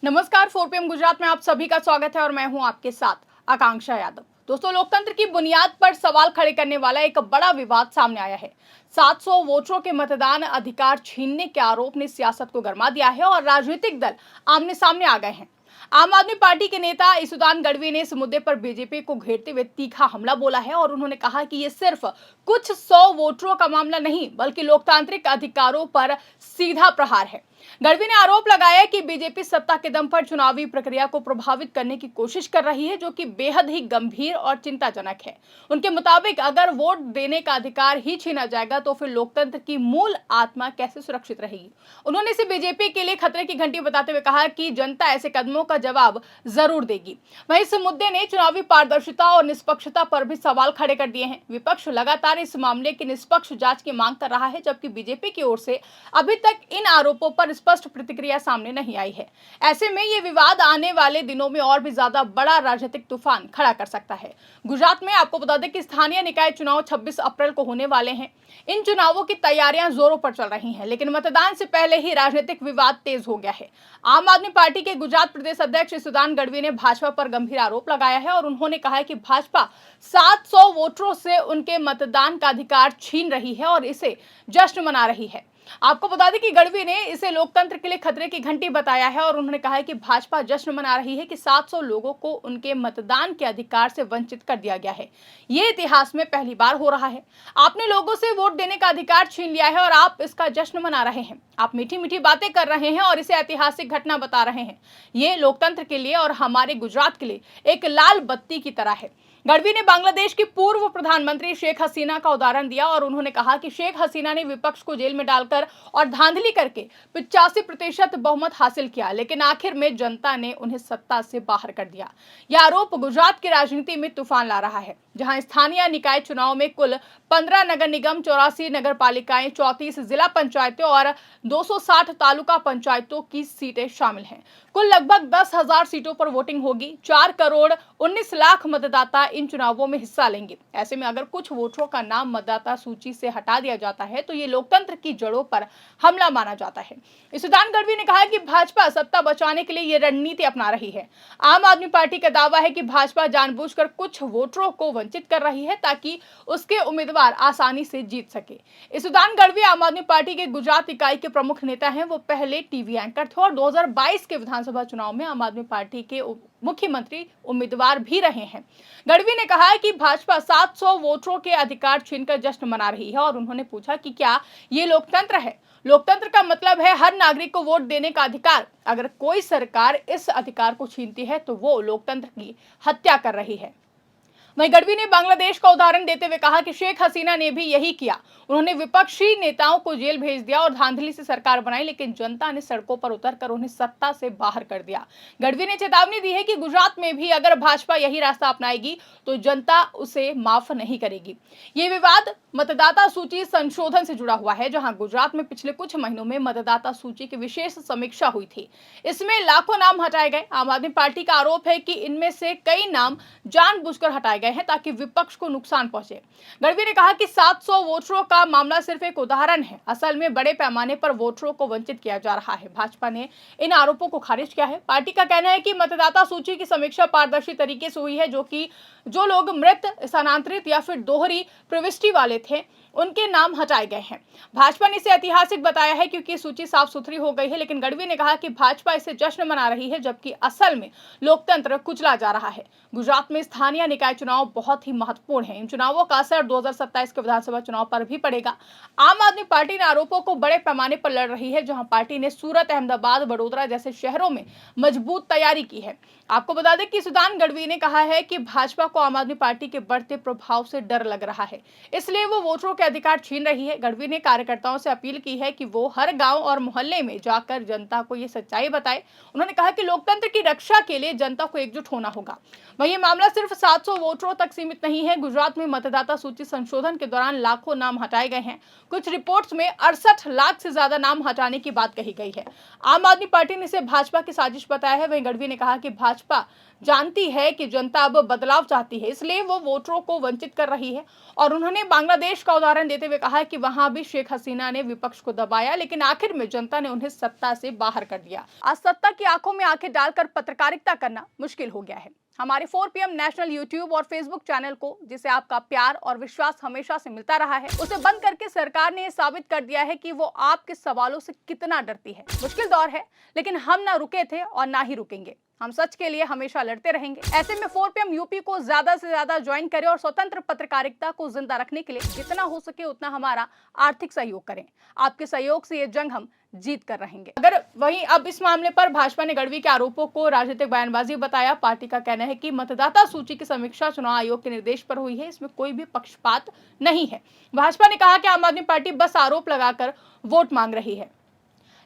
नमस्कार, 4 PM गुजरात में आप सभी का स्वागत है और मैं हूं आपके साथ आकांक्षा यादव। दोस्तों, लोकतंत्र की बुनियाद पर सवाल खड़े करने वाला एक बड़ा विवाद सामने आया है। 700 वोटरों के मतदान अधिकार छीनने के आरोप ने सियासत को गरमा दिया है और राजनीतिक दल आमने सामने आ गए हैं। आम आदमी पार्टी के नेता ईसुदान गढ़वी ने इस मुद्दे पर बीजेपी को घेरते हुए तीखा हमला बोला है और उन्होंने कहा कि ये सिर्फ कुछ 100 वोटरों का मामला नहीं बल्कि लोकतांत्रिक अधिकारों पर सीधा प्रहार है। गढ़वी ने आरोप लगाया कि बीजेपी सत्ता के दम पर चुनावी प्रक्रिया को प्रभावित करने की कोशिश कर रही है, जो कि बेहद ही गंभीर और चिंताजनक है। उनके मुताबिक अगर वोट देने का अधिकार ही छीना जाएगा तो फिर लोकतंत्र की मूल आत्मा कैसे सुरक्षित रहेगी। उन्होंने इसे बीजेपी के लिए खतरे की घंटी बताते हुए कहा कि जनता ऐसे कदमों का जवाब जरूर देगी। वहीं इस मुद्दे ने चुनावी पारदर्शिता और निष्पक्षता पर भी सवाल खड़े कर दिए हैं। विपक्ष लगातार इस मामले की निष्पक्ष जांच की मांग कर रहा है, जबकि बीजेपी की ओर से अभी तक इन आरोपों पर स्पष्ट प्रतिक्रिया सामने नहीं आई है। ऐसे में ये विवाद आने वाले दिनों में और भी ज्यादा बड़ा राजनीतिक तूफान खड़ा कर सकता है। गुजरात में आपको बता दें कि स्थानीय निकाय चुनाव 26 अप्रैल को होने वाले हैं। इन चुनावों की तैयारियां जोरों पर चल रही हैं, लेकिन मतदान से पहले ही राजनीतिक विवाद तेज हो गया है। आम आदमी पार्टी के गुजरात प्रदेश अध्यक्ष ईसुदान गढ़वी ने भाजपा पर गंभीर आरोप लगाया है और उन्होंने कहा है कि भाजपा 700 वोटरों से उनके मतदान का अधिकार छीन रही है और इसे जश्न मना रही है। आपको बता दें कि गढ़वी ने इसे लोकतंत्र के लिए खतरे की घंटी बताया है और उन्होंने कहा है कि भाजपा जश्न मना रही है कि 700 लोगों को उनके मतदान के अधिकार से वंचित कर दिया गया है। ये इतिहास में पहली बार हो रहा है। आपने लोगों से वोट देने का अधिकार छीन लिया है और आप इसका जश्न मना रहे हैं। आप मीठी मीठी बातें कर रहे हैं और इसे ऐतिहासिक घटना बता रहे हैं। ये लोकतंत्र के लिए और हमारे गुजरात के लिए एक लाल बत्ती की तरह है। गढ़वी ने बांग्लादेश की पूर्व प्रधानमंत्री शेख हसीना का उदाहरण दिया और उन्होंने कहा कि शेख हसीना ने विपक्ष को जेल में डालकर और धांधली करके 85% बहुमत हासिल किया, लेकिन आखिर में जनता ने उन्हें सत्ता से बाहर कर दिया। यह आरोप गुजरात की राजनीति में तूफान ला रहा है, जहां स्थानीय निकाय चुनाव में कुल 15 नगर निगम, 84 नगर पालिकाएं, 34 जिला पंचायतों और 260 तालुका पंचायतों की सीटें शामिल हैं। कुल लगभग 10,000 सीटों पर वोटिंग होगी। 4 करोड़ 19 लाख मतदाता इन चुनावों में हिस्सा लेंगे। ऐसे में अगर कुछ वोटरों का नाम मतदाता सूची से हटा दिया जाता है तो ये लोकतंत्र की जड़ों पर हमला माना जाता है। ईसुदान गढ़वी ने कहा कि भाजपा सत्ता बचाने के लिए ये रणनीति अपना रही है। आम आदमी पार्टी का दावा है कि भाजपा जानबूझकर कुछ वोटरों को वंचित कर रही है ताकि उसके उम्मीदवार आसानी से जीत सके। ईसुदान गढ़वी आम आदमी पार्टी के गुजरात इकाई के प्रमुख नेता हैं। वो पहले टीवी एंकर थे और 2022 के विधानसभा चुनाव में आम आदमी पार्टी के मुख्यमंत्री उम्मीदवार भी रहे हैं। गढ़वी ने कहा है कि भाजपा 700 वोटरों के अधिकार छीनकर जश्न मना रही है और उन्होंने पूछा कि क्या ये लोकतंत्र है। लोकतंत्र का मतलब है हर नागरिक को वोट देने का अधिकार। अगर कोई सरकार इस अधिकार को छीनती है तो वो लोकतंत्र की हत्या कर रही है। वहीं गढ़वी ने बांग्लादेश का उदाहरण देते हुए कहा कि शेख हसीना ने भी यही किया। उन्होंने विपक्षी नेताओं को जेल भेज दिया और धांधली से सरकार बनाई, लेकिन जनता ने सड़कों पर उतरकर उन्हें सत्ता से बाहर कर दिया। गढ़वी ने चेतावनी दी है कि गुजरात में भी अगर भाजपा यही रास्ता अपनाएगी तो जनता उसे माफ नहीं करेगी। ये विवाद मतदाता सूची संशोधन से जुड़ा हुआ है, जहां गुजरात में पिछले कुछ महीनों में मतदाता सूची की विशेष समीक्षा हुई थी। इसमें लाखों नाम हटाए गए। आम आदमी पार्टी का आरोप है कि इनमें से कई नाम जानबूझकर हटाए गए हैं ताकि विपक्ष को नुकसान पहुंचे। गढ़वी ने कहा कि 700 वोटरों का मामला सिर्फ एक उदाहरण है। असल में बड़े पैमाने पर वोटरों को वंचित किया जा रहा है। भाजपा ने इन आरोपों को खारिज किया है। पार्टी का कहना है कि मतदाता सूची की समीक्षा पारदर्शी तरीके से हुई है, जो लोग मृत, स्थानांतरित या फिर दोहरी प्रविष्टि वाले थे उनके नाम हटाए गए हैं। भाजपा ने इसे ऐतिहासिक बताया है क्योंकि सूची साफ सुथरी हो गई है, लेकिन गढ़वी ने कहा कि भाजपा इसे जश्न मना रही है, जबकि असल में लोकतंत्र कुचला जा रहा है। गुजरात में स्थानीय निकाय चुनाव बहुत ही महत्वपूर्ण है। इन चुनावों का असर 2027 के विधानसभा चुनाव पर भी पड़ेगा। आम आदमी पार्टी ने आरोपों को बड़े पैमाने पर लड़ रही है, जहां पार्टी ने सूरत, अहमदाबाद, वडोदरा जैसे शहरों में मजबूत तैयारी की है। आपको बता दें कि ईसुदान गढ़वी ने कहा है कि भाजपा को आम आदमी पार्टी के बढ़ते प्रभाव से डर लग रहा है, इसलिए वो वोटरों के अधिकार छीन रही है। गढ़वी ने कार्यकर्ताओं से अपील की है कि वो हर गांव और मोहल्ले में जाकर जनता को ये सच्चाई बताए। उन्होंने कहा कि लोकतंत्र की रक्षा के लिए जनता को एकजुट होना होगा। वहीं ये मामला सिर्फ 700 वोटरों तक सीमित नहीं है। गुजरात में मतदाता सूची संशोधन के दौरान लाखों नाम हटाए गए हैं। कुछ रिपोर्ट्स में 68 लाख से ज्यादा नाम हटाने की बात कही गई है। आम आदमी पार्टी ने इसे भाजपा की साजिश बताया है। वहीं गढ़वी ने कहा कि भाजपा जानती है कि जनता अब बदलाव चाहती है, इसलिए वो वोटरों को वंचित कर रही है और उन्होंने बांग्लादेश का उदाहरण उदाहरण देते हुए कहा कि वहां भी शेख हसीना ने विपक्ष को दबाया, लेकिन आखिर में जनता ने उन्हें सत्ता से बाहर कर दिया। आज सत्ता की आंखों में आंखें डालकर पत्रकारिता करना मुश्किल हो गया है। हमारे 4 PM नेशनल यूट्यूब और फेसबुक चैनल को, जिसे आपका प्यार और विश्वास हमेशा से मिलता रहा है, उसे बंद करके सरकार ने यह साबित कर दिया है कि वो आपके सवालों से कितना डरती है। मुश्किल दौर है, लेकिन हम ना रुके थे और ना ही रुकेंगे। हम सच के लिए हमेशा लड़ते रहेंगे। ऐसे में 4 PM यूपी को ज्यादा से ज्यादा ज्वाइन करें और स्वतंत्र पत्रकारिता को जिंदा रखने के लिए जितना हो सके उतना हमारा आर्थिक सहयोग करें। आपके सहयोग से ये जंग हम जीत कर रहेंगे। अगर वहीं अब इस मामले पर भाजपा ने गढ़वी के आरोपों को राजनीतिक बयानबाजी बताया। पार्टी का कहना है कि मतदाता सूची की समीक्षा चुनाव आयोग के निर्देश पर हुई है, इसमें कोई भी पक्षपात नहीं है। भाजपा ने कहा कि आम आदमी पार्टी बस आरोप लगाकर वोट मांग रही है,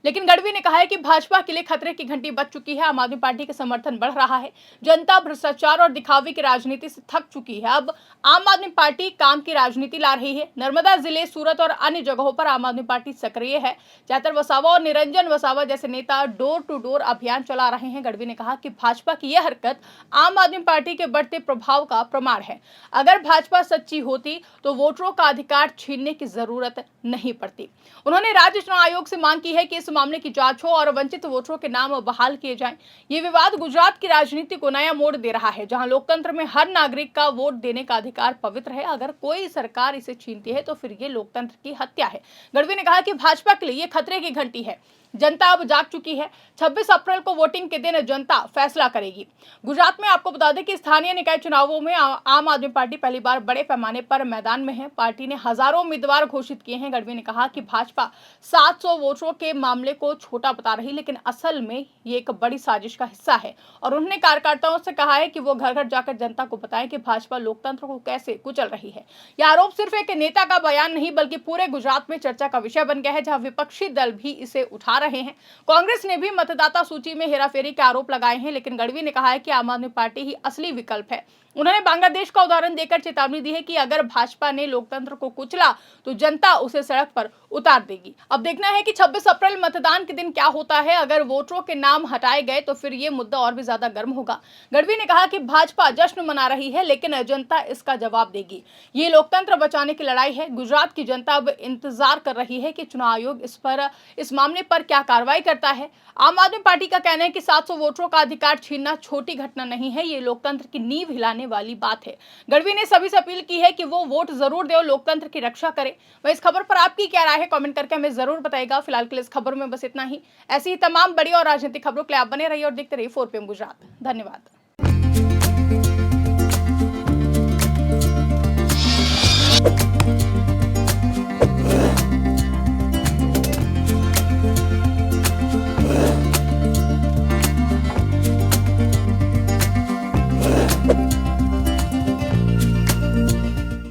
लेकिन गढ़वी ने कहा है कि भाजपा के लिए खतरे की घंटी बज चुकी है। आम आदमी पार्टी का समर्थन बढ़ रहा है। जनता भ्रष्टाचार और दिखावे की राजनीति से थक चुकी है। अब आम आदमी पार्टी काम की राजनीति ला रही है। नर्मदा जिले, सूरत और अन्य जगहों पर आम आदमी पार्टी सक्रिय है। चैतर वसावा और निरंजन वसावा जैसे नेता डोर टू डोर अभियान चला रहे हैं। गढ़वी ने कहा कि भाजपा की यह हरकत आम आदमी पार्टी के बढ़ते प्रभाव का प्रमाण है। अगर भाजपा सच्ची होती तो वोटरों का अधिकार छीनने की जरूरत नहीं पड़ती। उन्होंने राज्य चुनाव आयोग से मांग की है कि इस मामले की जांच हो और वंचित वोटरों के नाम बहाल किए जाएं। ये विवाद गुजरात की राजनीति को नया मोड़ दे रहा है, जहां लोकतंत्र में हर नागरिक का वोट देने का अधिकार पवित्र है। अगर कोई सरकार इसे छीनती है तो फिर ये लोकतंत्र की हत्या है। गढ़वी ने कहा कि भाजपा के लिए ये खतरे की घंटी है। जनता अब जाग चुकी है। 26 अप्रैल को वोटिंग के दिन जनता फैसला करेगी। गुजरात में आपको बता दें कि स्थानीय निकाय चुनावों में आम आदमी पार्टी पहली बार बड़े पैमाने पर मैदान में है। पार्टी ने हजारों उम्मीदवार घोषित किए हैं। गढ़वी ने कहा कि भाजपा 700 वोटरों के मामले को छोटा बता रही, लेकिन असल में ये एक बड़ी साजिश का हिस्सा है। और उन्होंने कार्यकर्ताओं से कहा है कि वो घर घर जाकर जनता को बताएं कि भाजपा लोकतंत्र को कैसे कुचल रही है। यह आरोप सिर्फ एक नेता का बयान नहीं, बल्कि पूरे गुजरात में चर्चा का विषय बन गया है, जहां विपक्षी दल भी इसे उठा रहे हैं। कांग्रेस ने भी मतदाता सूची में हेराफेरी के आरोप लगाए हैं, लेकिन गढ़वी ने कहा है कि आम आदमी पार्टी ही असली विकल्प है। उन्होंने बांग्लादेश का उदाहरण देकर चेतावनी दी है कि अगर भाजपा ने लोकतंत्र को कुचला तो जनता उसे सड़क पर उतार देगी। अब देखना है कि 26 अप्रैल मतदान के दिन क्या होता है। अगर वोटरों के नाम हटाए गए तो फिर ये मुद्दा और भी ज्यादा गर्म होगा। गढ़वी ने कहा कि भाजपा जश्न मना रही है, लेकिन जनता इसका जवाब देगी। ये लोकतंत्र बचाने की लड़ाई है। गुजरात की जनता अब इंतजार कर रही है कि चुनाव आयोग इस मामले पर क्या कार्रवाई करता है। आम आदमी पार्टी का कहना है कि 700 वोटरों का अधिकार छीनना छोटी घटना नहीं है, ये लोकतंत्र की नींव हिलाने वाली बात है। गढ़वी ने सभी से अपील की है कि वो वोट जरूर दे और लोकतंत्र की रक्षा करे। वह इस खबर पर आपकी क्या राय है, कमेंट करके हमें जरूर बताइएगा। फिलहाल के लिए इस खबर में बस इतना ही। ऐसी ही तमाम बड़ी और राजनीतिक खबरों के लिए आप बने रहिए और देखते रहिए 4 PM गुजरात। धन्यवाद।